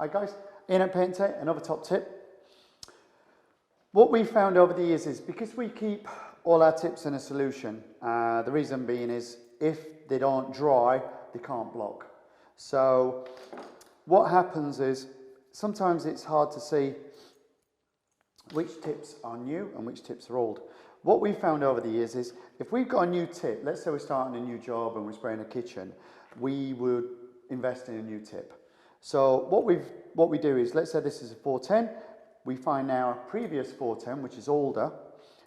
Hi guys, Ian at Paint Tech, another top tip. What we found over the years is because we keep all our tips in a solution, the reason being is if they don't dry, they can't block. So what happens is sometimes it's hard to see which tips are new and which tips are old. What we found over the years is if we've got a new tip, let's say we're starting a new job and we're spraying a kitchen, we would invest in a new tip. So what we do is, let's say this is a 410, we find our previous 410, which is older,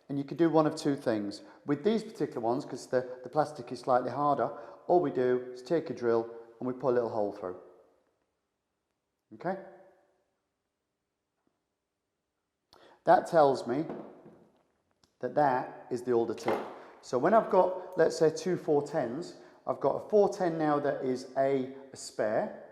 and you could do one of two things. With these particular ones, because the plastic is slightly harder, all we do is take a drill and we put a little hole through. Okay? That tells me that that is the older tip. So when I've got, let's say, two 410s, I've got a 410 now that is a spare,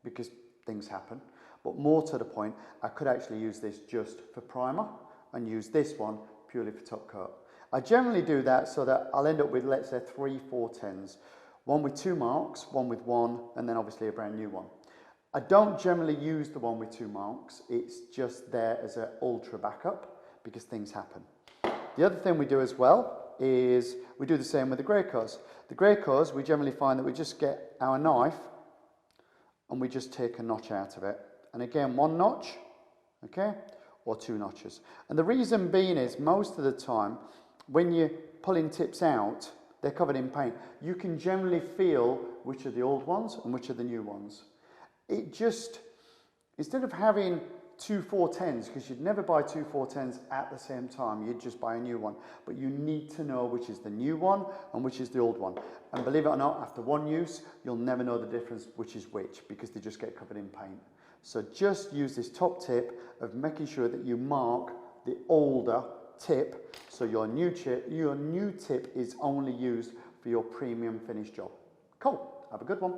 because things happen, but more to the point, I could actually use this just for primer and use this one purely for top coat. I generally do that so that I'll end up with, let's say, three 410s, one with two marks, one with one, and then obviously a brand new one. I don't generally use the one with two marks, it's just there as an ultra backup because things happen. The other thing we do as well is we do the same with the grey cores. The grey cores, we generally find that we just get our knife and we just take a notch out of it. And again, one notch, okay, or two notches. And the reason being is most of the time, when you're pulling tips out, they're covered in paint. You can generally feel which are the old ones and which are the new ones. It just, instead of having two 410s, because you'd never buy two 410s at the same time, you'd just buy a new one. But you need to know which is the new one and which is the old one. And believe it or not, after one use, you'll never know the difference which is which, because they just get covered in paint. So just use this top tip of making sure that you mark the older tip, so your new tip is only used for your premium finish job. Cool, have a good one.